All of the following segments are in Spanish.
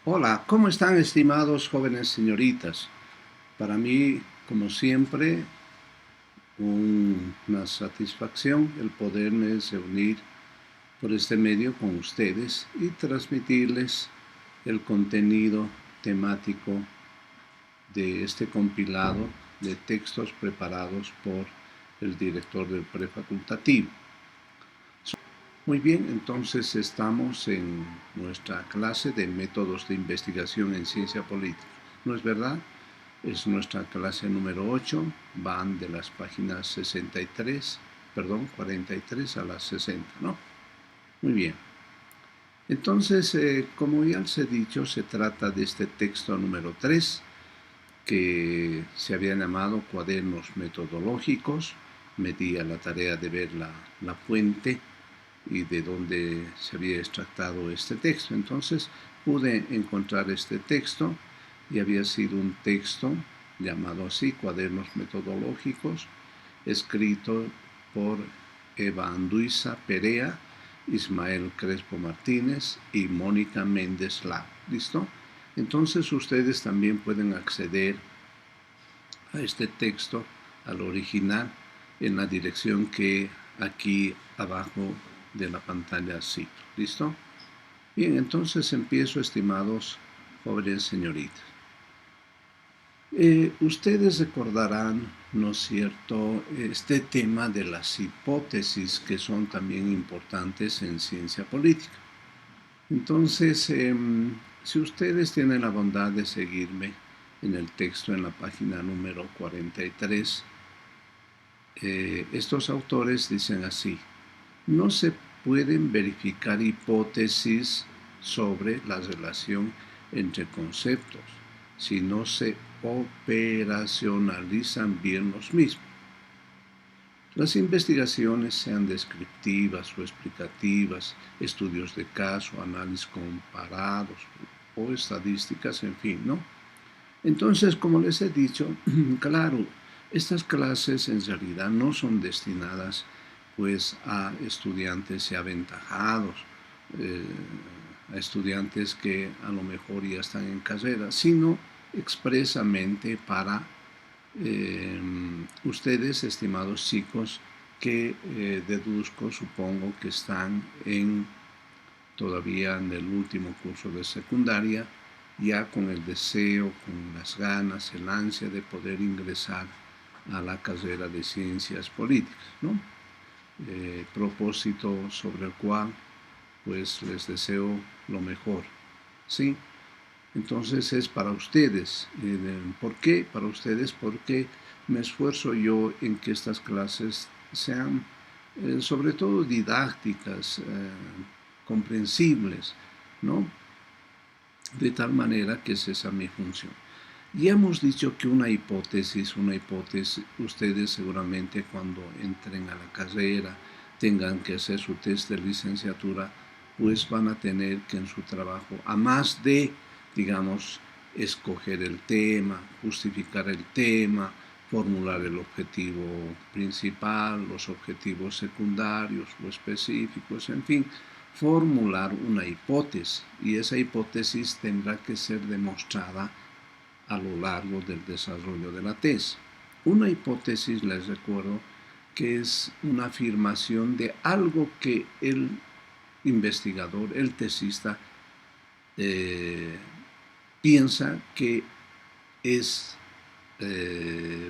Hola, ¿cómo están estimados jóvenes señoritas? Para mí, como siempre, una satisfacción el poderme reunir por este medio con ustedes y transmitirles el contenido temático de este compilado de textos preparados por el director del prefacultativo. Muy bien, entonces estamos en nuestra clase de métodos de investigación en ciencia política. ¿No es verdad? Es nuestra clase número 8, van de las páginas 43 a las 60, ¿no? Muy bien. Entonces, como ya les he dicho, se trata de este texto número 3, que se había llamado Cuadernos Metodológicos. Me di a la tarea de ver la fuente y de dónde se había extractado este texto. Entonces pude encontrar este texto y había sido un texto llamado así, Cuadernos Metodológicos, escrito por Eva Anduiza Perea, Ismael Crespo Martínez y Mónica Méndez Lau. ¿Listo? Entonces ustedes también pueden acceder a este texto, al original, en la dirección que aquí abajo de la pantalla cito. ¿Listo? Bien, entonces empiezo, estimados jóvenes señoritas. Ustedes recordarán, ¿no es cierto?, este tema de las hipótesis que son también importantes en ciencia política. Entonces, si ustedes tienen la bondad de seguirme en el texto en la página número 43, estos autores dicen así: no se pueden verificar hipótesis sobre la relación entre conceptos si no se operacionalizan bien los mismos. Las investigaciones, sean descriptivas o explicativas, estudios de caso, análisis comparados o estadísticas, en fin, ¿no? Entonces, como les he dicho, claro, estas clases en realidad no son destinadas pues a estudiantes ya aventajados, a estudiantes que a lo mejor ya están en carrera, sino expresamente para ustedes, estimados chicos, que deduzco, supongo que están todavía en el último curso de secundaria, ya con el deseo, con las ganas, el ansia de poder ingresar a la carrera de ciencias políticas, ¿no? Propósito sobre el cual pues les deseo lo mejor, ¿sí? Entonces es para ustedes. ¿Por qué? Para ustedes porque me esfuerzo yo en que estas clases sean sobre todo didácticas, comprensibles, ¿no? De tal manera que es esa mi función. Ya hemos dicho que una hipótesis, ustedes seguramente cuando entren a la carrera, tengan que hacer su test de licenciatura, pues van a tener que en su trabajo, a más de, digamos, escoger el tema, justificar el tema, formular el objetivo principal, los objetivos secundarios o específicos, en fin, formular una hipótesis, y esa hipótesis tendrá que ser demostrada a lo largo del desarrollo de la tesis. Una hipótesis, les recuerdo, que es una afirmación de algo que el investigador, el tesista, piensa que es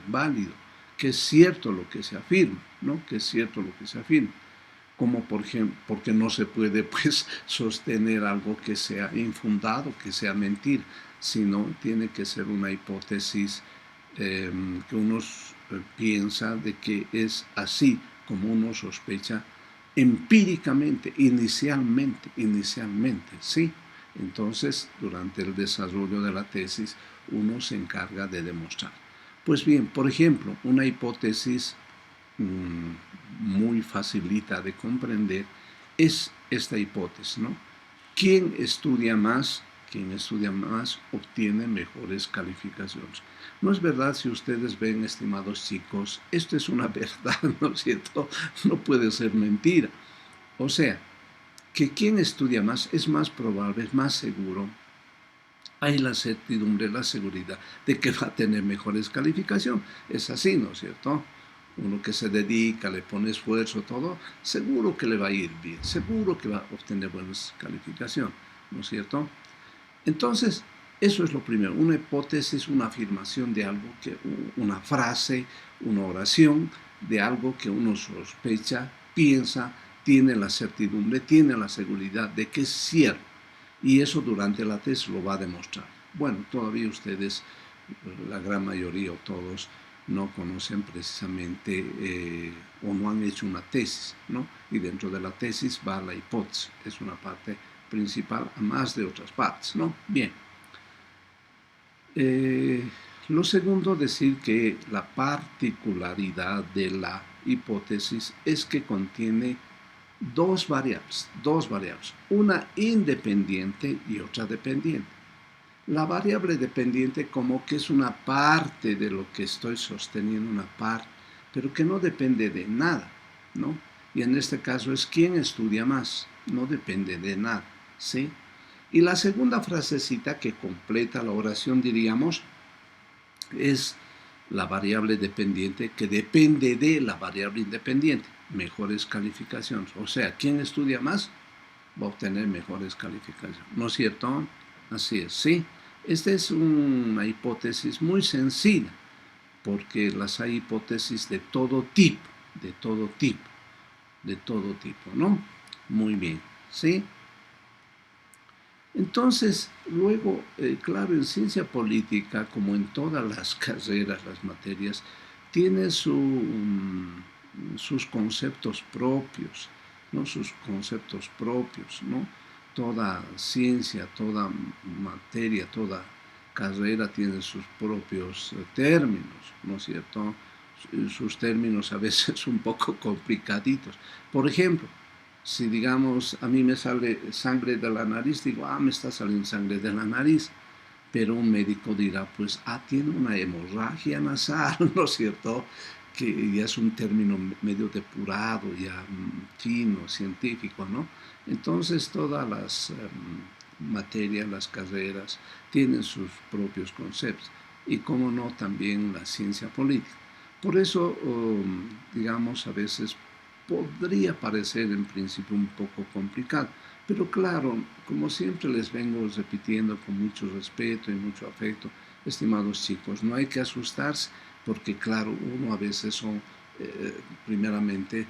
válido, que es cierto lo que se afirma, ¿no? Que es cierto lo que se afirma. Como por ejemplo, porque no se puede pues sostener algo que sea infundado, que sea mentira, sino tiene que ser una hipótesis que uno piensa de que es así como uno sospecha empíricamente, inicialmente, ¿sí? Entonces, durante el desarrollo de la tesis, uno se encarga de demostrar. Pues bien, por ejemplo, una hipótesis muy facilita de comprender es esta hipótesis, ¿no? Quien estudia más obtiene mejores calificaciones. No es verdad, si ustedes ven, estimados chicos, esto es una verdad, ¿no es cierto? No puede ser mentira. O sea, que quien estudia más es más probable, es más seguro hay la certidumbre, la seguridad de que va a tener mejores calificaciones. Es así, ¿no es cierto? Uno que se dedica, le pone esfuerzo, todo, seguro que le va a ir bien, seguro que va a obtener buenas calificaciones, ¿no es cierto? Entonces, eso es lo primero, una hipótesis, una afirmación de algo, una frase, una oración de algo que uno sospecha, piensa, tiene la certidumbre, tiene la seguridad de que es cierto. Y eso durante la tesis lo va a demostrar. Bueno, todavía ustedes, la gran mayoría o todos, no conocen precisamente o no han hecho una tesis, ¿no? Y dentro de la tesis va la hipótesis, es una parte principal, a más de otras partes, ¿no? Bien. Lo segundo, decir que la particularidad de la hipótesis es que contiene dos variables, una independiente y otra dependiente. La variable dependiente como que es una parte de lo que estoy sosteniendo, una parte, pero que no depende de nada, ¿no? Y en este caso es quién estudia más, no depende de nada, ¿sí? Y la segunda frasecita que completa la oración, diríamos, es la variable dependiente que depende de la variable independiente, mejores calificaciones. O sea, quien estudia más va a obtener mejores calificaciones. ¿No es cierto? Así es, sí. Esta es una hipótesis muy sencilla, porque las hay hipótesis de todo tipo, de todo tipo, de todo tipo, ¿no? Muy bien, ¿sí? Entonces, luego, claro, en ciencia política, como en todas las carreras, las materias, tiene sus conceptos propios, ¿no? Sus conceptos propios, ¿no? Toda ciencia, toda materia, toda carrera tiene sus propios términos, ¿no es cierto? Sus términos a veces un poco complicaditos. Por ejemplo, si digamos a mí me sale sangre de la nariz, digo, me está saliendo sangre de la nariz, pero un médico dirá, pues, tiene una hemorragia nasal, ¿no es cierto? Que ya es un término medio depurado, ya fino, científico, ¿no? Entonces todas las materias, las carreras, tienen sus propios conceptos y, como no, también la ciencia política. Por eso, digamos, a veces podría parecer en principio un poco complicado, pero claro, como siempre les vengo repitiendo con mucho respeto y mucho afecto, estimados chicos, no hay que asustarse porque claro, uno a veces primeramente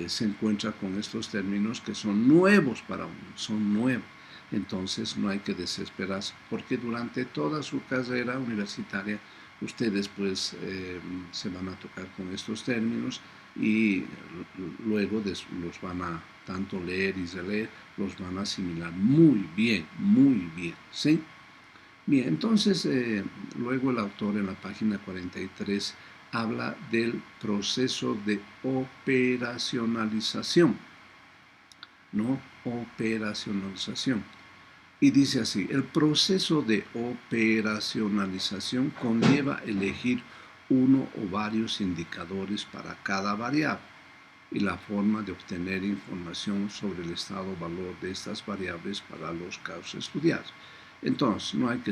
se encuentra con estos términos que son nuevos para uno, son nuevos. Entonces no hay que desesperarse porque durante toda su carrera universitaria ustedes pues se van a tocar con estos términos y luego los van a tanto leer y releer, los van a asimilar muy bien, ¿sí? Bien, entonces luego el autor en la página 43 habla del proceso de operacionalización, ¿no? Operacionalización. Y dice así, el proceso de operacionalización conlleva elegir uno o varios indicadores para cada variable y la forma de obtener información sobre el estado o valor de estas variables para los casos estudiados. Entonces, no hay que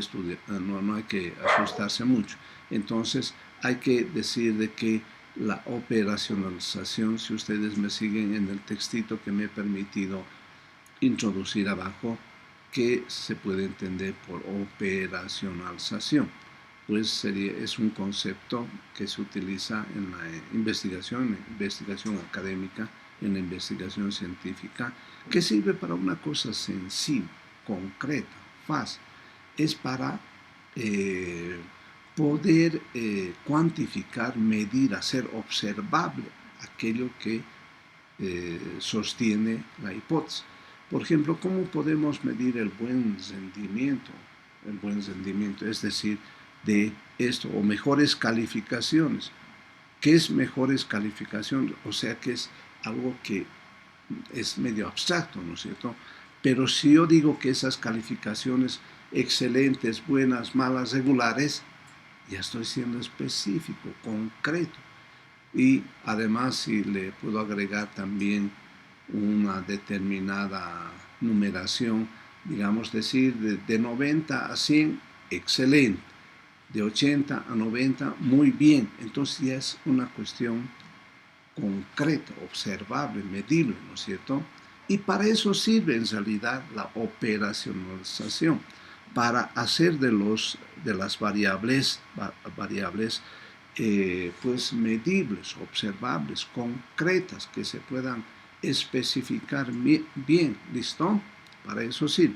no hay que asustarse mucho. Entonces, hay que decir de que la operacionalización, si ustedes me siguen en el textito que me he permitido introducir abajo, que se puede entender por operacionalización, pues es un concepto que se utiliza en la investigación académica, en la investigación científica, que sirve para una cosa sencilla, concreta, fácil. Es para poder cuantificar, medir, hacer observable aquello que sostiene la hipótesis. Por ejemplo, ¿cómo podemos medir el buen rendimiento? El buen rendimiento, es decir, de esto, o mejores calificaciones. ¿Qué es mejores calificaciones? O sea, que es algo que es medio abstracto, ¿no es cierto? Pero si yo digo que esas calificaciones excelentes, buenas, malas, regulares, ya estoy siendo específico, concreto. Y además, si le puedo agregar también una determinada numeración, digamos decir, de 90 a 100, excelente. De 80 a 90, muy bien. Entonces ya es una cuestión concreta, observable, medible, ¿no es cierto? Y para eso sirve en realidad la operacionalización, para hacer de las variables pues medibles, observables, concretas, que se puedan especificar bien, ¿listo? Para eso sirve.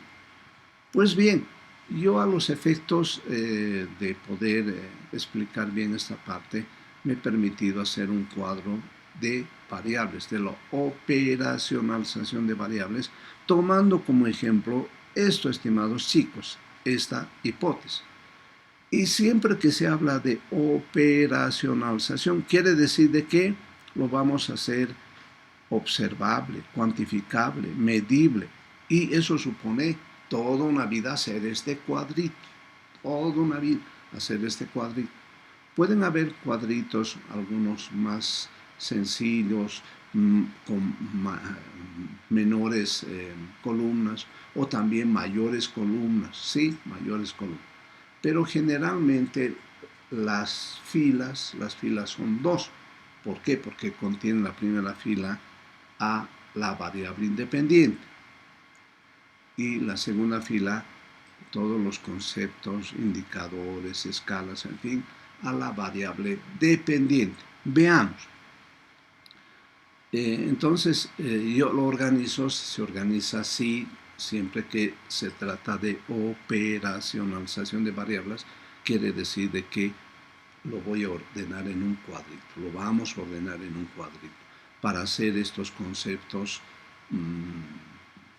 Pues bien, yo a los efectos de poder explicar bien esta parte, me he permitido hacer un cuadro de variables, de la operacionalización de variables, tomando como ejemplo esto, estimados chicos, esta hipótesis. Y siempre que se habla de operacionalización, quiere decir de que lo vamos a hacer observable, cuantificable, medible. Y eso supone toda una vida hacer este cuadrito, toda una vida hacer este cuadrito. Pueden haber cuadritos, algunos más sencillos, con menores columnas, o también mayores columnas, sí, mayores columnas. Pero generalmente las filas son dos. ¿Por qué? Porque contienen la primera fila a la variable independiente y la segunda fila todos los conceptos, indicadores, escalas, en fin, a la variable dependiente. Veamos. Entonces, yo lo organizo, se organiza así, siempre que se trata de operacionalización de variables, quiere decir de que lo voy a ordenar en un cuadrito, lo vamos a ordenar en un cuadrito, para hacer estos conceptos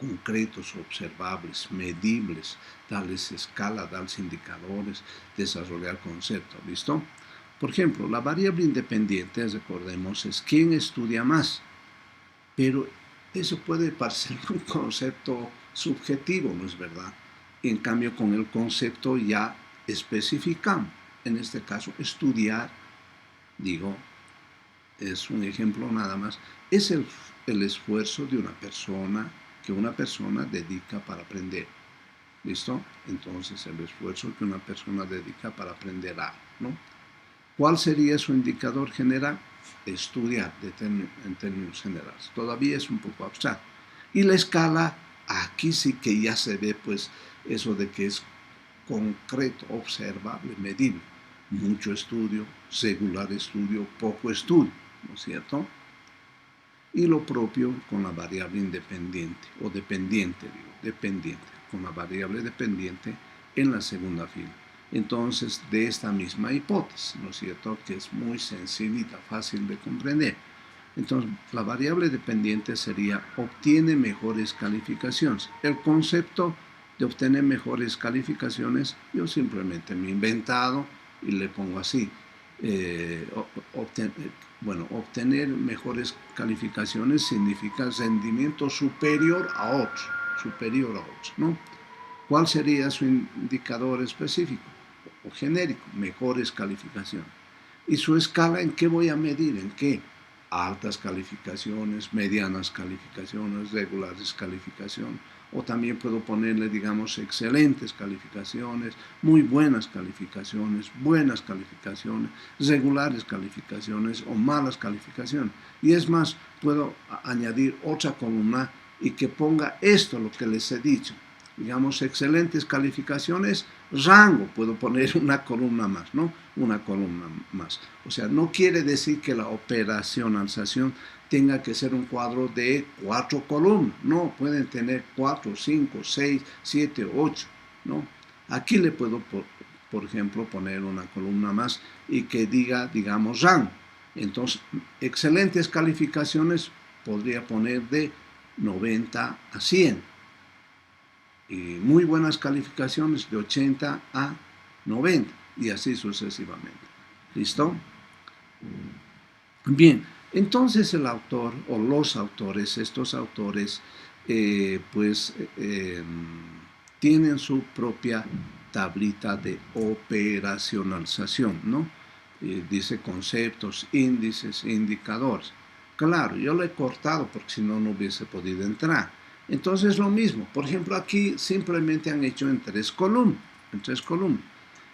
concretos, observables, medibles, darles escala, darles indicadores, desarrollar conceptos, ¿listo? Por ejemplo, la variable independiente, recordemos, es quién estudia más, pero eso puede parecer un concepto subjetivo, ¿no es verdad? En cambio, con el concepto ya especificamos, en este caso, estudiar, digo, es un ejemplo nada más, es el esfuerzo de una persona que una persona dedica para aprender. ¿Listo? Entonces, el esfuerzo que una persona dedica para aprender algo, ¿no? ¿Cuál sería su indicador general? Estudiar en términos generales. Todavía es un poco abstracto. Y la escala, aquí sí que ya se ve, pues, eso de que es concreto, observable, medible. Mucho estudio, regular estudio, poco estudio, ¿no es cierto? Y lo propio con la variable independiente, o dependiente, digo, dependiente, con la variable dependiente en la segunda fila. Entonces, de esta misma hipótesis, ¿no es cierto?, que es muy sencillita, fácil de comprender. Entonces, la variable dependiente sería obtiene mejores calificaciones. El concepto de obtener mejores calificaciones, yo simplemente me he inventado y le pongo así. Obtener mejores calificaciones significa rendimiento superior a otros, ¿no? ¿Cuál sería su indicador específico o genérico? Mejores calificaciones. ¿Y su escala en qué voy a medir? ¿En qué? Altas calificaciones, medianas calificaciones, regulares calificaciones, o también puedo ponerle, digamos, excelentes calificaciones, muy buenas calificaciones, regulares calificaciones o malas calificaciones. Y es más, puedo añadir otra columna y que ponga esto, lo que les he dicho. Digamos, excelentes calificaciones, rango, puedo poner una columna más, ¿no? Una columna más. O sea, no quiere decir que la operacionalización tenga que ser un cuadro de 4 columnas, no, pueden tener 4, 5, 6, 7, 8, ¿no? Aquí le puedo, por ejemplo, poner una columna más y que diga, digamos, rango. Entonces, excelentes calificaciones podría poner de 90 a 100. Y muy buenas calificaciones de 80 a 90 y así sucesivamente. ¿Listo? Bien, entonces el autor o los autores, estos autores, tienen su propia tablita de operacionalización, ¿no? Dice conceptos, índices, indicadores. Claro, yo lo he cortado porque si no, no hubiese podido entrar. Entonces lo mismo, por ejemplo aquí simplemente han hecho en tres columnas,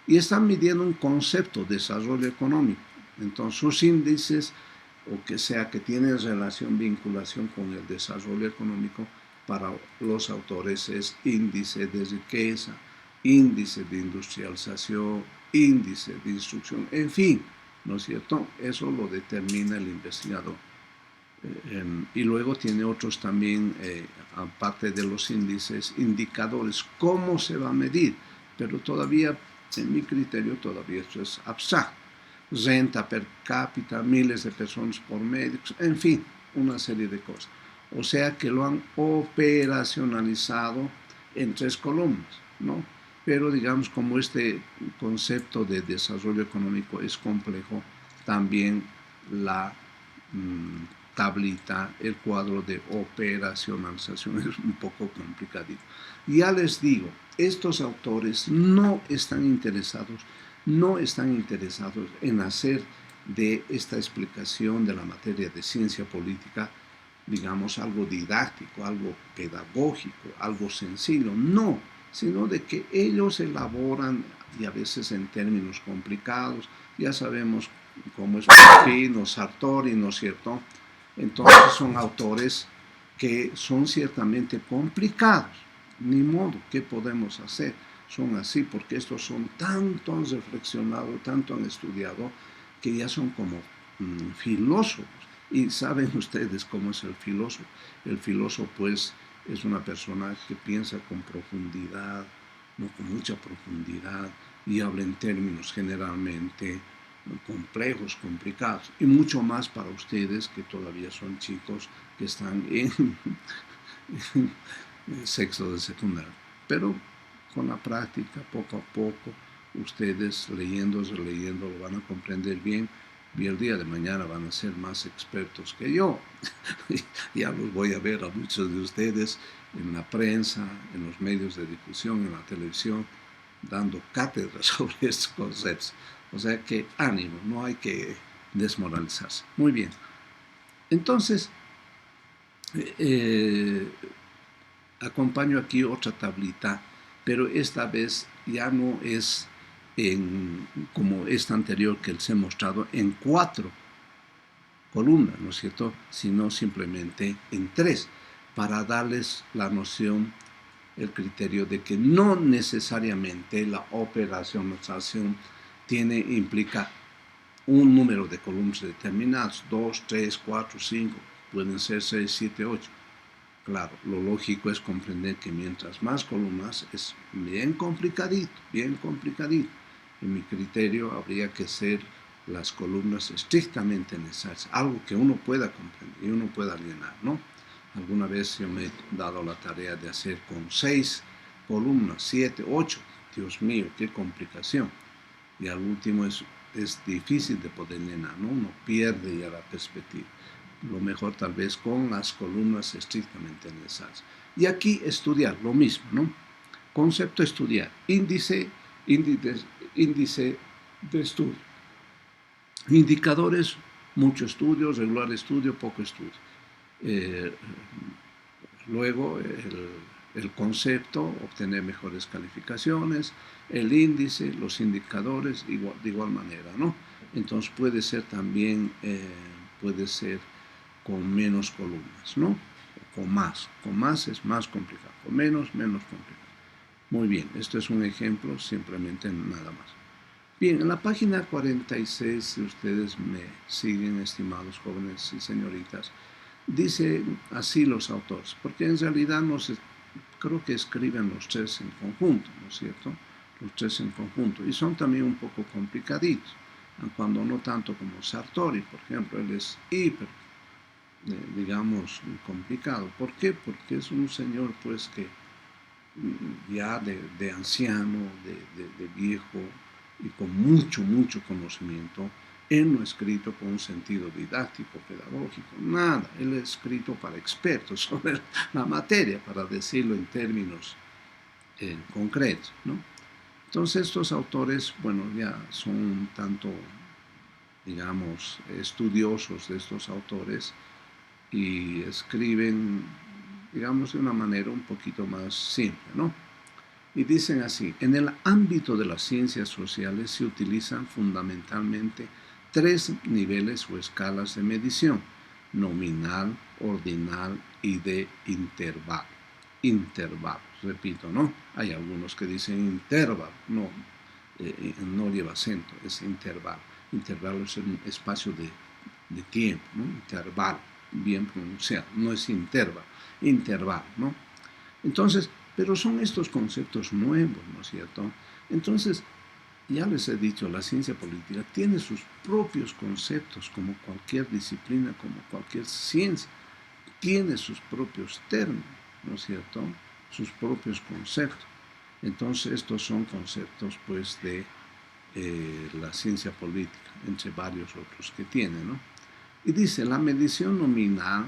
y están midiendo un concepto de desarrollo económico. Entonces sus índices, o que sea que tienen relación, vinculación con el desarrollo económico, para los autores es índice de riqueza, índice de industrialización, índice de instrucción, en fin, ¿no es cierto? Eso lo determina el investigador. Y luego tiene otros también, aparte de los índices, indicadores, cómo se va a medir, pero todavía, en mi criterio, todavía esto es abstracto. Renta per cápita, miles de personas por médicos, en fin, una serie de cosas. O sea que lo han operacionalizado en tres columnas, ¿no? Pero digamos, como este concepto de desarrollo económico es complejo, también la tablita, el cuadro de operacionalización es un poco complicadito. Ya les digo, estos autores no están interesados en hacer de esta explicación de la materia de ciencia política, digamos, algo didáctico, algo pedagógico, algo sencillo. No, sino de que ellos elaboran, y a veces en términos complicados, ya sabemos cómo es Pino, Sartori, ¿no es cierto? Entonces son autores que son ciertamente complicados. Ni modo, ¿qué podemos hacer? Son así porque estos son tanto han reflexionado, tanto han estudiado, que ya son como filósofos. Y saben ustedes cómo es el filósofo. El filósofo, pues, es una persona que piensa con profundidad, no con mucha profundidad, y habla en términos generalmente complejos, complicados, y mucho más para ustedes que todavía son chicos que están en sexto de secundaria. Pero con la práctica, poco a poco, ustedes leyendo, releyendo, lo van a comprender bien, y el día de mañana van a ser más expertos que yo. Ya los voy a ver a muchos de ustedes en la prensa, en los medios de difusión, en la televisión, dando cátedras sobre estos conceptos. O sea que ánimo, no hay que desmoralizarse. Muy bien. Entonces, acompaño aquí otra tablita, pero esta vez ya no es como esta anterior que les he mostrado, en 4 columnas, ¿no es cierto?, sino simplemente en 3, para darles la noción, el criterio de que no necesariamente la operacionalización implica un número de columnas determinados, 2, 3, 4, 5, pueden ser 6, 7, 8. Claro, lo lógico es comprender que mientras más columnas es bien complicadito, bien complicadito. En mi criterio habría que ser las columnas estrictamente necesarias, algo que uno pueda comprender y uno pueda llenar, ¿no? Alguna vez yo me he dado la tarea de hacer con 6 columnas, 7, 8. Dios mío, qué complicación. Y al último es difícil de poder llenar, ¿no? Uno pierde ya la perspectiva. Lo mejor tal vez con las columnas estrictamente necesarias. Y aquí estudiar, lo mismo, ¿no? Concepto estudiar, índice de estudio. Indicadores, mucho estudio, regular estudio, poco estudio. Luego el concepto, obtener mejores calificaciones, el índice, los indicadores, de igual manera, ¿no? Entonces puede ser también, puede ser con menos columnas, ¿no? Con más es más complicado, con menos complicado. Muy bien, esto es un ejemplo, simplemente nada más. Bien, en la página 46, si ustedes me siguen, estimados jóvenes y señoritas, dice así los autores, porque en realidad creo que escriben los 3 en conjunto, ¿no es cierto? Los 3 en conjunto, y son también un poco complicaditos, cuando no tanto como Sartori, por ejemplo, él es hiper, digamos, complicado. ¿Por qué? Porque es un señor, pues, que ya de anciano, de viejo, y con mucho conocimiento. Él no ha escrito con un sentido didáctico, pedagógico, nada. Él ha escrito para expertos sobre la materia, para decirlo en términos concretos, ¿no? Entonces estos autores, bueno, ya son un tanto, digamos, estudiosos de estos autores, y escriben digamos de una manera un poquito más simple, ¿no? Y dicen así: en el ámbito de las ciencias sociales se utilizan fundamentalmente tres niveles o escalas de medición: nominal, ordinal y de intervalo. Intervalo, repito, ¿no? Hay algunos que dicen intervalo, no, no lleva acento, es intervalo. Intervalo es un espacio de tiempo, ¿no? Intervalo, bien pronunciado, no es intervalo, intervalo, ¿no? Entonces, pero son estos conceptos nuevos, ¿no es cierto? Entonces, ya les he dicho, la ciencia política tiene sus propios conceptos, como cualquier disciplina, como cualquier ciencia, tiene sus propios términos, ¿no es cierto? Sus propios conceptos. Entonces, estos son conceptos, pues, de la ciencia política, entre varios otros que tiene, ¿no? Y dice, la medición nominal,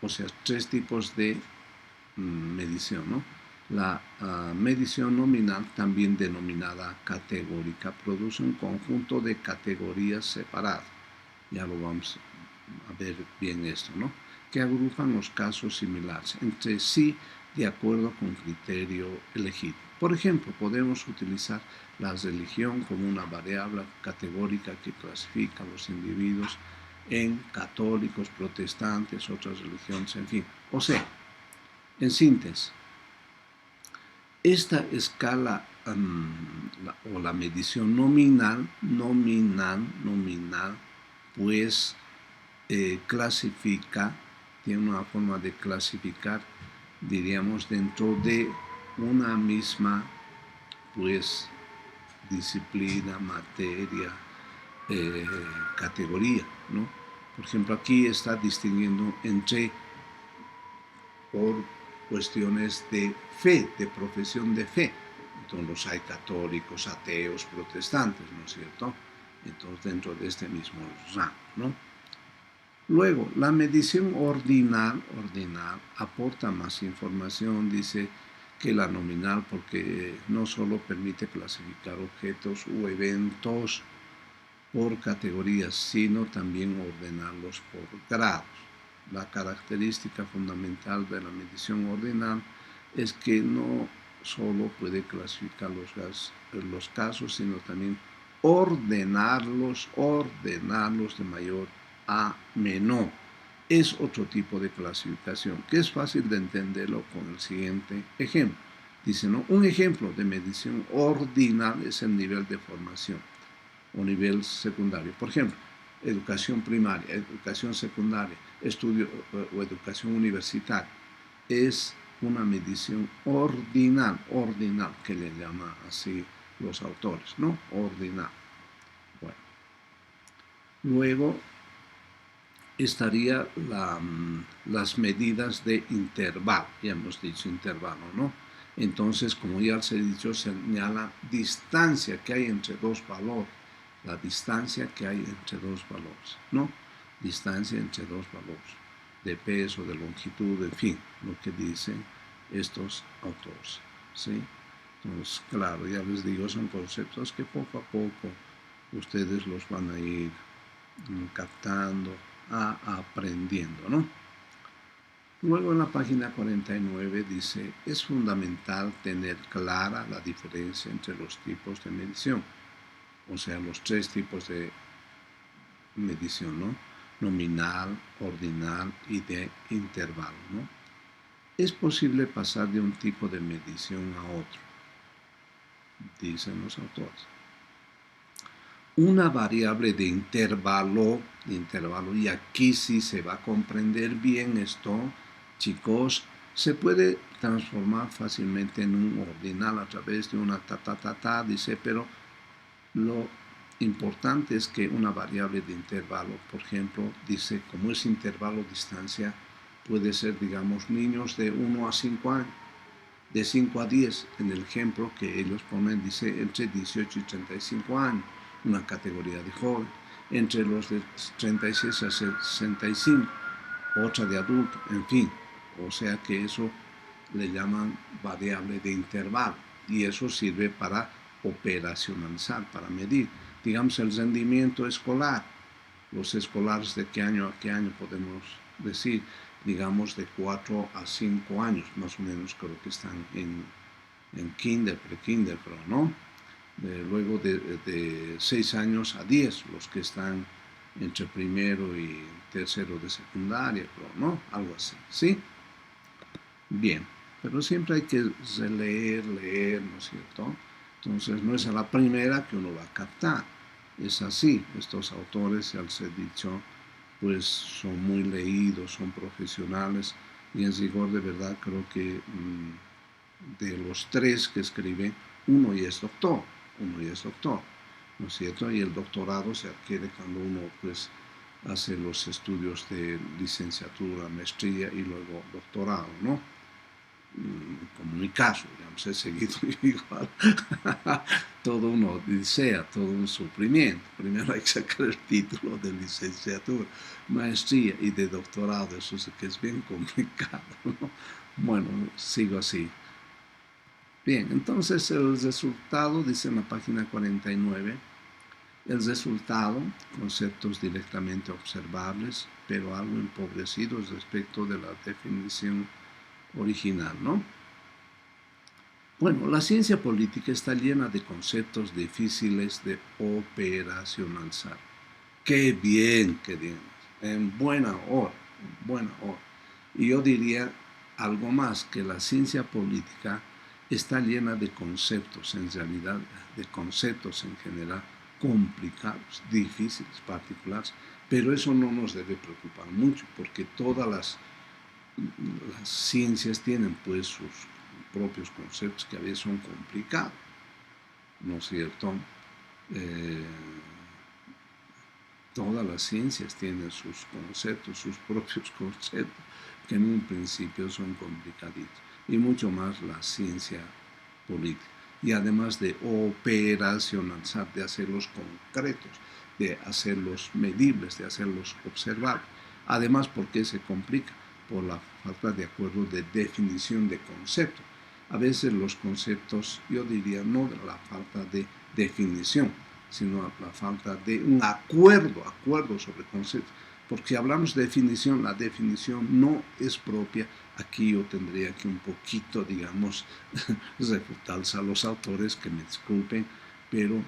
o sea, tres tipos de medición, ¿no? La medición nominal, también denominada categórica, produce un conjunto de categorías separadas. Ya lo vamos a ver bien esto, ¿no? Que agrupan los casos similares entre sí de acuerdo con criterio elegido. Por ejemplo, podemos utilizar la religión como una variable categórica que clasifica a los individuos en católicos, protestantes, otras religiones, en fin. O sea, en síntesis, esta escala o la medición nominal, pues clasifica, tiene una forma de clasificar, diríamos, dentro de una misma, pues, disciplina, materia, categoría, ¿no? Por ejemplo, aquí está distinguiendo entre, por cuestiones de fe, de profesión de fe. Entonces los hay católicos, ateos, protestantes, ¿no es cierto? Entonces dentro de este mismo rango, ¿no? Luego, la medición ordinal aporta más información, dice, que la nominal, porque no solo permite clasificar objetos o eventos por categorías, sino también ordenarlos por grados. La característica fundamental de la medición ordinal es que no solo puede clasificar los casos, sino también ordenarlos de mayor a menor. Es otro tipo de clasificación que es fácil de entenderlo con el siguiente ejemplo. Dice, ¿no? Un ejemplo de medición ordinal es el nivel de formación o nivel secundario. Por ejemplo, educación primaria, educación secundaria, estudio o educación universitaria. Es una medición ordinal, que le llaman así los autores, ¿no? Ordinal. Bueno. Luego estaría las medidas de intervalo, ya hemos dicho intervalo, ¿no? Entonces, como ya se ha dicho, señala distancia que hay entre dos valores, la distancia que hay entre dos valores, ¿no? Distancia entre dos valores, de peso, de longitud, en fin, lo que dicen estos autores, ¿sí? Entonces, claro, ya les digo, son conceptos que poco a poco ustedes los van a ir captando, aprendiendo, ¿no? Luego en la página 49 dice, es fundamental tener clara la diferencia entre los tipos de medición, o sea, los tres tipos de medición, ¿no? Nominal, ordinal y de intervalo, ¿no? Es posible pasar de un tipo de medición a otro, dicen los autores. Una variable de intervalo, y aquí sí se va a comprender bien esto, chicos, se puede transformar fácilmente en un ordinal a través de una dice, pero lo importante es que una variable de intervalo, por ejemplo, dice, como es intervalo distancia, puede ser, digamos, niños de 1 a 5 años, de 5 a 10, en el ejemplo que ellos ponen, dice, entre 18 y 35 años, una categoría de joven, entre los de 36 a 65, otra de adulto, en fin. O sea que eso le llaman variable de intervalo y eso sirve para operacionalizar, para medir, digamos, el rendimiento escolar. Los escolares de qué año a qué año podemos decir digamos, de 4 a 5 años, más o menos creo que están en kinder, pre-kinder, creo, ¿no? Luego de 6 años a 10, los que están entre primero y tercero de secundaria, creo, ¿no? Algo así, ¿sí? Bien, pero siempre hay que leer, ¿no es cierto? Entonces no es a la primera que uno va a captar. Es así, estos autores, ya les he dicho, pues son muy leídos, son profesionales, y en rigor de verdad creo que de los tres que escriben, uno ya es doctor, ¿no es cierto? Y el doctorado se adquiere cuando uno pues hace los estudios de licenciatura, maestría y luego doctorado, ¿no? Como mi caso, digamos, he seguido igual todo una odisea, todo un sufrimiento. Primero hay que sacar el título de licenciatura, maestría y de doctorado, eso sí que es bien complicado, ¿no? Bueno, sigo así. Bien, entonces el resultado, dice en la página 49, el resultado, conceptos directamente observables, pero algo empobrecidos respecto de la definición original, ¿no? Bueno, la ciencia política está llena de conceptos difíciles de operacionalizar. Qué bien, qué bien, en buena hora, en buena hora. Y yo diría algo más, que la ciencia política está llena de conceptos, en realidad, de conceptos en general, complicados, difíciles, particulares, pero eso no nos debe preocupar mucho, porque todas las ciencias tienen pues sus propios conceptos que a veces son complicados, ¿no es cierto? Eh, todas las ciencias tienen sus conceptos, sus propios conceptos, que en un principio son complicaditos, y mucho más la ciencia política. Y además de operacionalizar, de hacerlos concretos, de hacerlos medibles, de hacerlos observables. Además, ¿por qué se complica? Por la falta de acuerdo de definición de conceptos. A veces los conceptos, yo diría, no de la falta de definición, sino la falta de un acuerdo sobre conceptos. Porque si hablamos de definición, la definición no es propia. Aquí yo tendría que un poquito, digamos, refutarles a los autores, que me disculpen, pero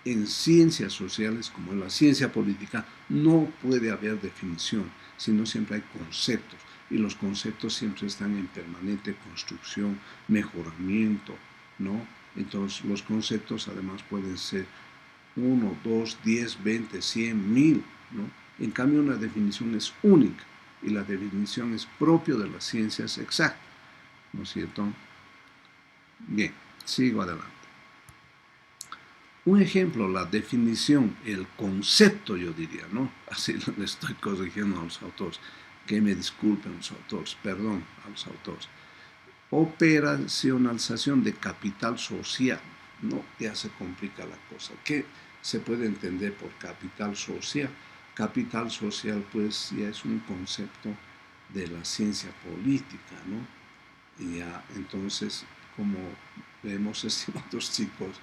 en ciencias sociales, como en la ciencia política, no puede haber definición, sino siempre hay conceptos, y los conceptos siempre están en permanente construcción, mejoramiento, ¿no? Entonces los conceptos además pueden ser 1, 2, 10, 20, 100, 1000, ¿no? En cambio, una definición es única, y la definición es propio de las ciencias exactas, ¿no es cierto? Bien, sigo adelante. Un ejemplo, la definición, el concepto, yo diría, ¿no? Así le estoy corrigiendo a los autores, que me disculpen los autores, perdón a los autores. Operacionalización de capital social, ¿no? Ya se complica la cosa. ¿Qué se puede entender por capital social? Capital social, pues, ya es un concepto de la ciencia política, ¿no? Y ya, entonces, como vemos, estimados chicos,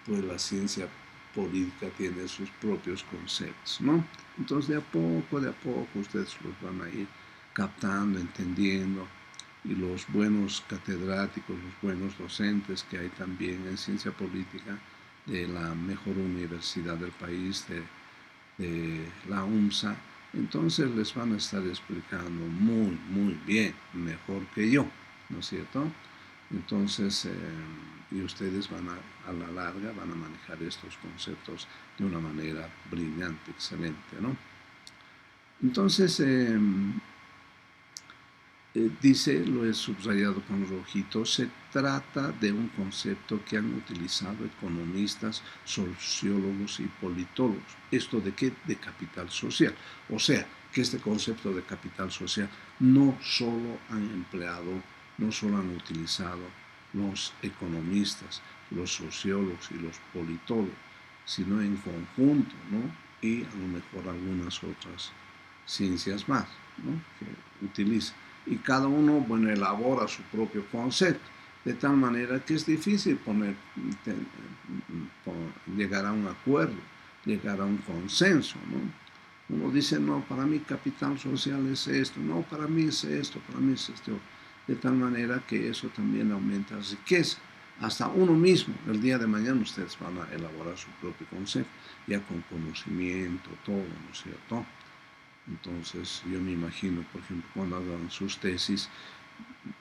pues la ciencia política tiene sus propios conceptos, ¿no? Entonces, de a poco, ustedes los van a ir captando, entendiendo, y los buenos catedráticos, los buenos docentes que hay también en ciencia política de la mejor universidad del país, de la UMSA, entonces les van a estar explicando muy, muy bien, mejor que yo, ¿no es cierto? Entonces, y ustedes van a la larga, van a manejar estos conceptos de una manera brillante, excelente, ¿no? Entonces, dice, lo he subrayado con rojito, se trata de un concepto que han utilizado economistas, sociólogos y politólogos. ¿Esto de qué? De capital social. O sea, que este concepto de capital social no solo han empleado, no solo han utilizado los economistas, los sociólogos y los politólogos, sino en conjunto, ¿no? Y a lo mejor algunas otras ciencias más, ¿no? Que utilizan. Y cada uno, bueno, elabora su propio concepto, de tal manera que es difícil llegar a un acuerdo, llegar a un consenso, ¿no? Uno dice, no, para mí capital social es esto, no, para mí es esto, para mí es esto. De tal manera que eso también aumenta riqueza. Hasta uno mismo, el día de mañana ustedes van a elaborar su propio concepto, ya con conocimiento, todo, ¿no es cierto? Entonces, yo me imagino, por ejemplo, cuando hagan sus tesis,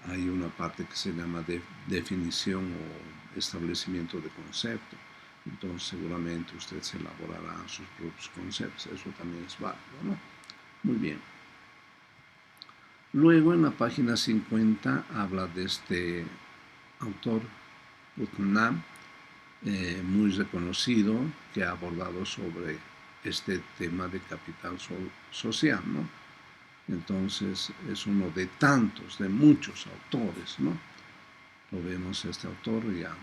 hay una parte que se llama definición o establecimiento de concepto. Entonces, seguramente usted se elaborará sus propios conceptos. Eso también es válido, ¿no? Muy bien. Luego, en la página 50, habla de este autor, Putnam, muy reconocido, que ha abordado sobre este tema de capital social, ¿no? Entonces, es uno de tantos, de muchos autores, ¿no? Lo vemos este autor ya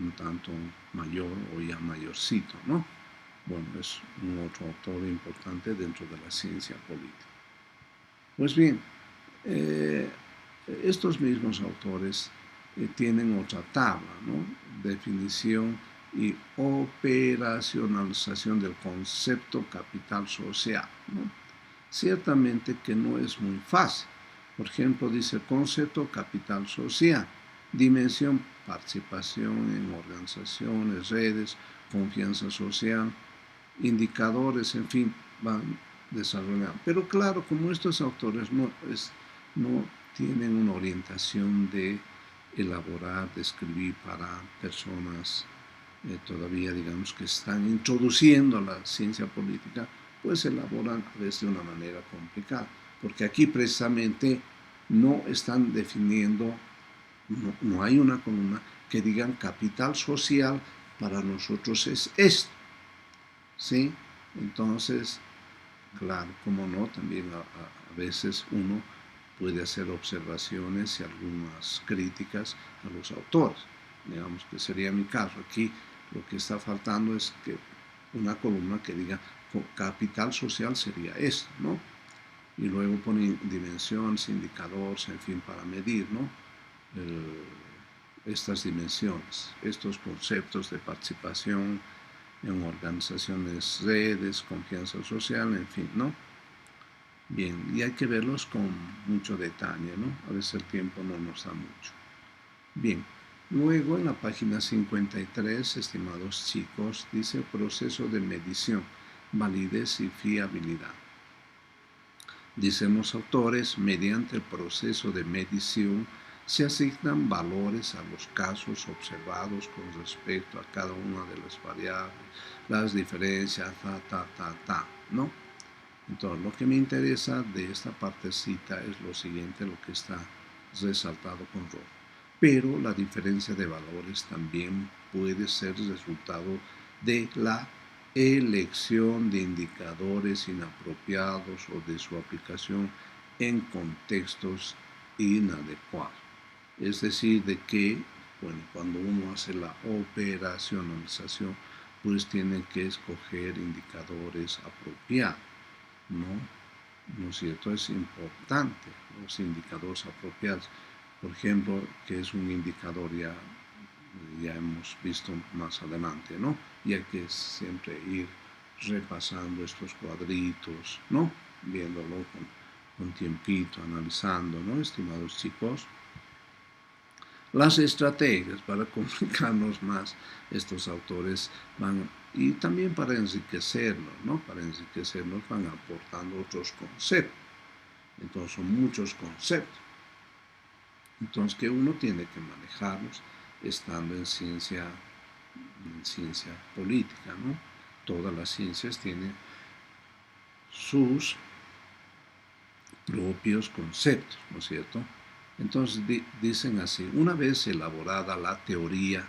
un tanto mayor o ya mayorcito, ¿no? Bueno, es un otro autor importante dentro de la ciencia política. Pues bien, eh, estos mismos autores tienen otra tabla, ¿no? Definición y operacionalización del concepto capital social, ¿no? Ciertamente que no es muy fácil. Por ejemplo, dice concepto capital social, dimensión participación en organizaciones, redes, confianza social, indicadores, en fin, van desarrollando. Pero claro, como estos autores no tienen una orientación de elaborar, de escribir para personas todavía, digamos, que están introduciendo la ciencia política, pues elaboran a veces de una manera complicada, porque aquí precisamente no están definiendo, no hay una columna que digan capital social para nosotros es esto, ¿sí? Entonces, claro, como no, también a veces uno puede hacer observaciones y algunas críticas a los autores. Digamos que sería mi caso. Aquí lo que está faltando es que una columna que diga capital social sería esto, ¿no? Y luego ponen dimensiones, indicadores, en fin, para medir, ¿no? Estas dimensiones, estos conceptos de participación en organizaciones, redes, confianza social, en fin, ¿no? Bien, y hay que verlos con mucho detalle, ¿no? A veces el tiempo no nos da mucho. Bien, luego en la página 53, estimados chicos, dice proceso de medición, validez y fiabilidad. Dicen los autores, mediante el proceso de medición se asignan valores a los casos observados con respecto a cada una de las variables, las diferencias, ¿no? Entonces, lo que me interesa de esta partecita es lo siguiente, lo que está resaltado con rojo. Pero la diferencia de valores también puede ser resultado de la elección de indicadores inapropiados o de su aplicación en contextos inadecuados. Es decir, de que, bueno, cuando uno hace la operacionalización, pues tiene que escoger indicadores apropiados, ¿no es cierto? Es importante los indicadores apropiados. Por ejemplo, que es un indicador ya hemos visto más adelante, ¿no? Y hay que siempre ir repasando estos cuadritos, ¿no? Viéndolo con tiempito, analizando, ¿no? Estimados chicos. Las estrategias para complicarnos más, estos autores van, y también para enriquecernos, ¿no? Para enriquecernos van aportando otros conceptos. Entonces son muchos conceptos. Entonces que uno tiene que manejarlos estando en ciencia política, ¿no? Todas las ciencias tienen sus propios conceptos, ¿no es cierto? Entonces dicen así, una vez elaborada la teoría,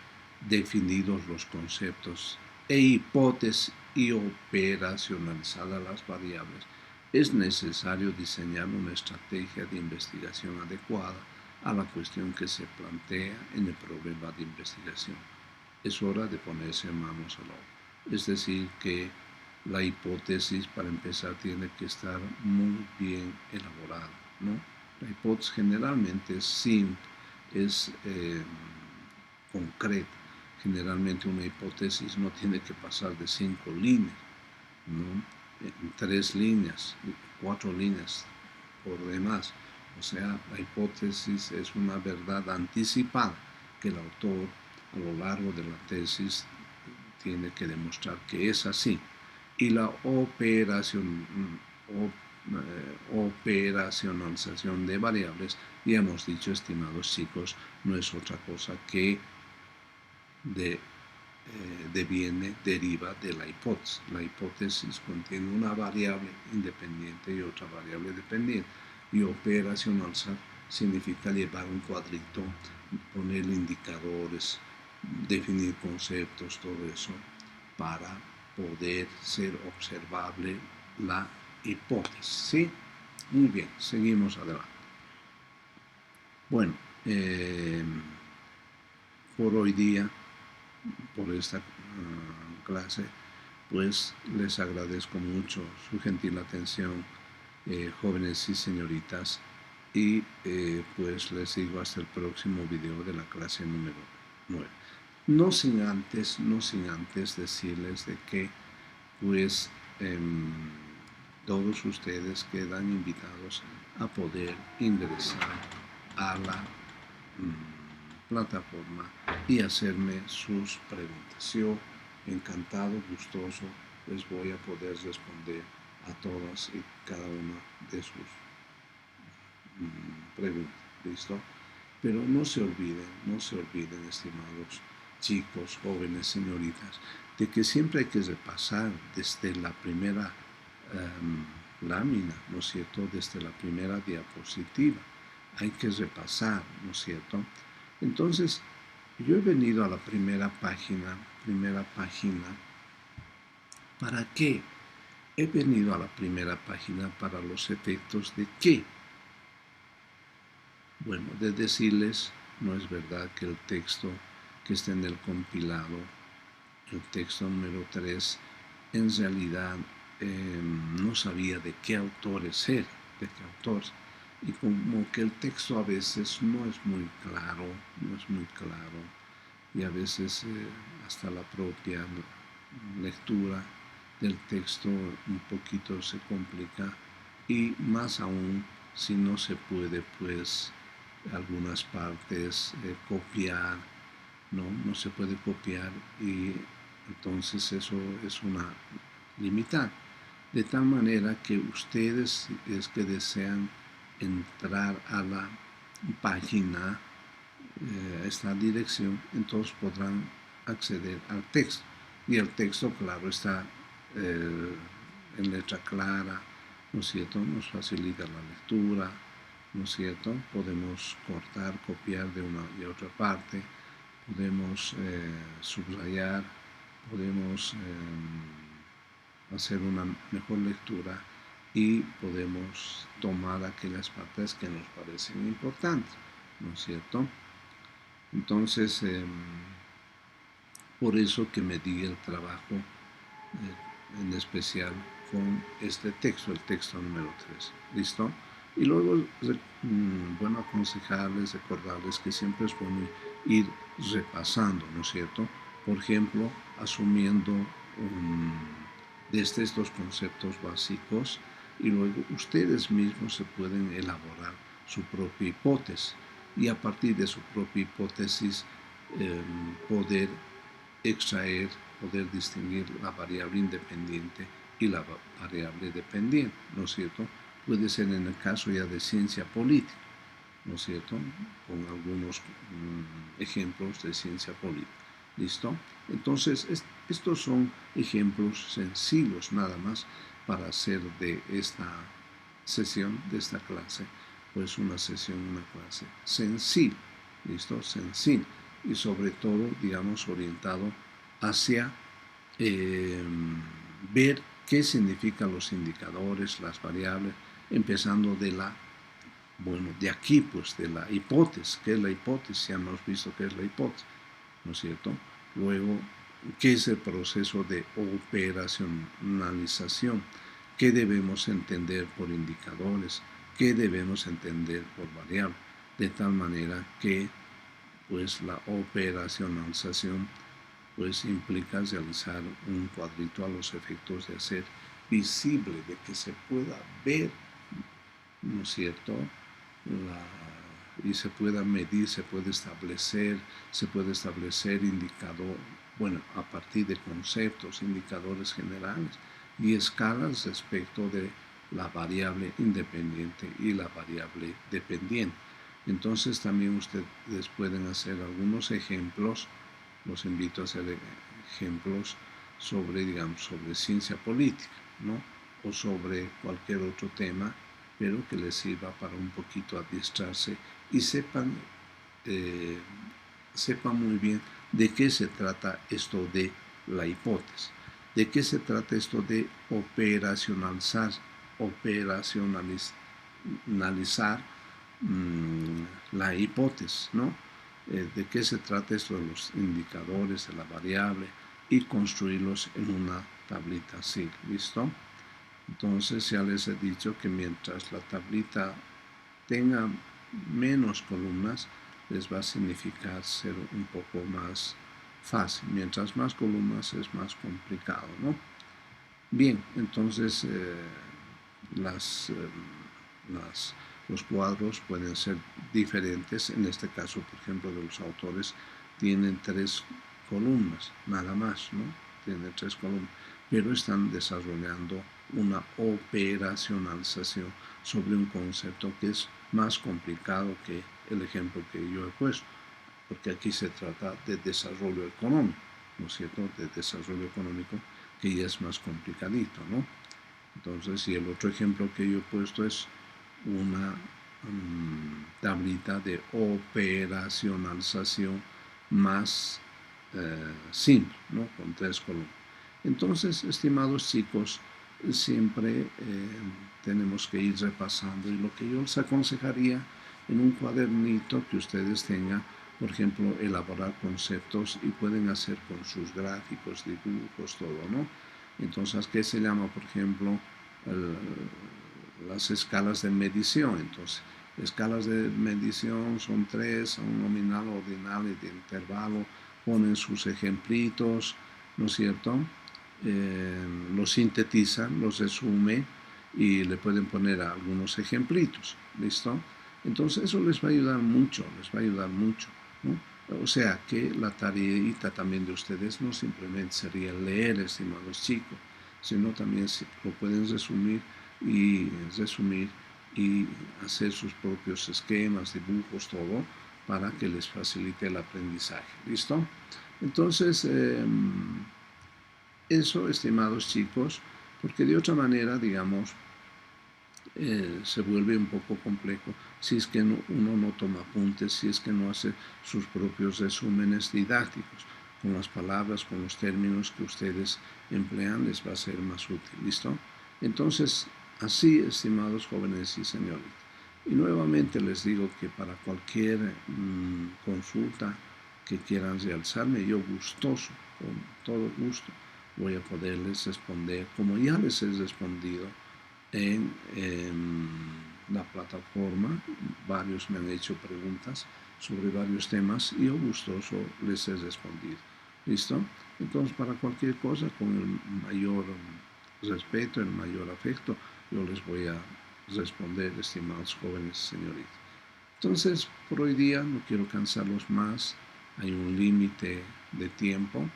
definidos los conceptos e hipótesis y operacionalizadas las variables, es necesario diseñar una estrategia de investigación adecuada a la cuestión que se plantea en el problema de investigación. Es hora de ponerse manos a la obra. Es decir, que la hipótesis, para empezar, tiene que estar muy bien elaborada, ¿no? La hipótesis generalmente es simple, es concreta. Generalmente una hipótesis no tiene que pasar de 5 líneas, ¿no? en 3 líneas, 4 líneas por demás. O sea, la hipótesis es una verdad anticipada que el autor a lo largo de la tesis tiene que demostrar que es así. Y la operacionalización de variables, ya hemos dicho, estimados chicos, no es otra cosa que deriva de la hipótesis. La hipótesis contiene una variable independiente y otra variable dependiente. Y operacionalizar significa llevar un cuadrito, poner indicadores, definir conceptos, todo eso, para poder ser observable la hipótesis. ¿Sí? Muy bien, seguimos adelante. Bueno, por hoy día, por esta clase, pues les agradezco mucho su gentil atención, jóvenes y señoritas, y pues les digo hasta el próximo video de la clase número 9. No sin antes decirles de que pues todos ustedes quedan invitados a poder ingresar a la plataforma y hacerme sus preguntas. Yo, encantado, gustoso, les voy a poder responder a todas y cada una de sus preguntas. ¿Listo? Pero no se olviden, estimados chicos, jóvenes, señoritas, de que siempre hay que repasar desde la primera lámina, ¿no es cierto?, desde la primera diapositiva. Hay que repasar, ¿no es cierto? Entonces, yo he venido a la primera página, ¿para qué? He venido a la primera página para los efectos de qué. Bueno, de decirles, no es verdad que el texto que está en el compilado, el texto número 3, en realidad no sabía de qué autores era, y como que el texto a veces no es muy claro, y a veces hasta la propia lectura del texto un poquito se complica, y más aún si no se puede pues algunas partes copiar, no se puede copiar, y entonces eso es una limitante. De tal manera que ustedes, es que desean entrar a la página, a esta dirección, entonces podrán acceder al texto. Y el texto, claro, está en letra clara, ¿no es cierto? Nos facilita la lectura, ¿no es cierto? Podemos cortar, copiar de una y otra parte, podemos subrayar, podemos hacer una mejor lectura, y podemos tomar aquellas partes que nos parecen importantes, ¿no es cierto? Entonces, por eso que me di el trabajo en especial con este texto, el texto número 3. ¿Listo? Y luego, bueno, aconsejarles, recordarles que siempre es bueno ir repasando, ¿no es cierto? Por ejemplo, asumiendo desde estos conceptos básicos, y luego ustedes mismos se pueden elaborar su propia hipótesis, y a partir de su propia hipótesis poder extraer, poder distinguir la variable independiente y la variable dependiente, ¿no es cierto? Puede ser en el caso ya de ciencia política, ¿no es cierto?, con algunos ejemplos de ciencia política. ¿Listo? Entonces, estos son ejemplos sencillos nada más para hacer de esta sesión, de esta clase, pues una clase sencilla. ¿Listo? Sencilla. Y sobre todo, digamos, orientado hacia ver qué significan los indicadores, las variables, empezando de aquí, pues, de la hipótesis. ¿Qué es la hipótesis? Ya hemos visto qué es la hipótesis, ¿no es cierto? Luego, ¿qué es el proceso de operacionalización? ¿Qué debemos entender por indicadores? ¿Qué debemos entender por variable? De tal manera que, pues, la operacionalización pues implica realizar un cuadrito a los efectos de hacer visible, de que se pueda ver, ¿no es cierto? Y se pueda medir, se puede establecer indicador, bueno, a partir de conceptos, indicadores generales y escalas respecto de la variable independiente y la variable dependiente. Entonces también ustedes pueden hacer algunos ejemplos, los invito a hacer ejemplos sobre, digamos, sobre ciencia política, ¿no? O sobre cualquier otro tema, pero que les sirva para un poquito adiestrarse y sepan muy bien de qué se trata esto de la hipótesis, de qué se trata esto de operacionalizar la hipótesis, ¿no? De qué se trata esto de los indicadores de la variable y construirlos en una tablita así, ¿listo? Entonces ya les he dicho que mientras la tablita tenga menos columnas, les va a significar ser un poco más fácil. Mientras más columnas es más complicado, ¿no? Bien, entonces los cuadros pueden ser diferentes. En este caso, por ejemplo, de los autores tienen 3 columnas, nada más, ¿no? Tienen 3 columnas, pero están desarrollando una operacionalización sobre un concepto que es más complicado que el ejemplo que yo he puesto, porque aquí se trata de desarrollo económico, ¿no es cierto? De desarrollo económico, que ya es más complicadito, ¿no? Entonces, y el otro ejemplo que yo he puesto es una tablita de operacionalización más simple, ¿no? Con 3 columnas. Entonces, estimados chicos, siempre tenemos que ir repasando, y lo que yo les aconsejaría en un cuadernito que ustedes tengan, por ejemplo, elaborar conceptos y pueden hacer con sus gráficos, dibujos, todo, ¿no? Entonces, ¿qué se llama, por ejemplo, las escalas de medición? Entonces, escalas de medición son 3, son nominal, ordinal y de intervalo. Ponen sus ejemplitos, ¿no es cierto? Los sintetizan, los resume y le pueden poner algunos ejemplitos, ¿listo? Entonces eso les va a ayudar mucho, ¿no? O sea que la tareita también de ustedes no simplemente sería leer, estimados chicos, sino también lo pueden resumir y hacer sus propios esquemas, dibujos, todo, para que les facilite el aprendizaje, ¿listo? Entonces, eso, estimados chicos, porque de otra manera, digamos, se vuelve un poco complejo si es que uno no toma apuntes, si es que no hace sus propios resúmenes didácticos. Con las palabras, con los términos que ustedes emplean, les va a ser más útil, ¿listo? Entonces, así, estimados jóvenes y señoritas. Y nuevamente les digo que para cualquier consulta que quieran realizarme, yo gustoso, con todo gusto, voy a poderles responder, como ya les he respondido en la plataforma. Varios me han hecho preguntas sobre varios temas y yo gustoso les he respondido. ¿Listo? Entonces, para cualquier cosa, con el mayor respeto, el mayor afecto, yo les voy a responder, estimados jóvenes y señoritas. Entonces, por hoy día no quiero cansarlos más, hay un límite de tiempo,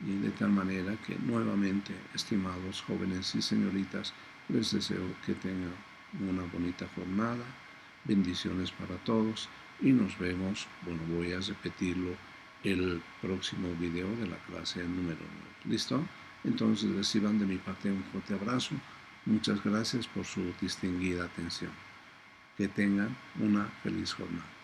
y de tal manera que nuevamente, estimados jóvenes y señoritas, les deseo que tengan una bonita jornada, bendiciones para todos y nos vemos, bueno, voy a repetirlo, el próximo video de la clase número 9. ¿Listo? Entonces reciban de mi parte un fuerte abrazo. Muchas gracias por su distinguida atención. Que tengan una feliz jornada.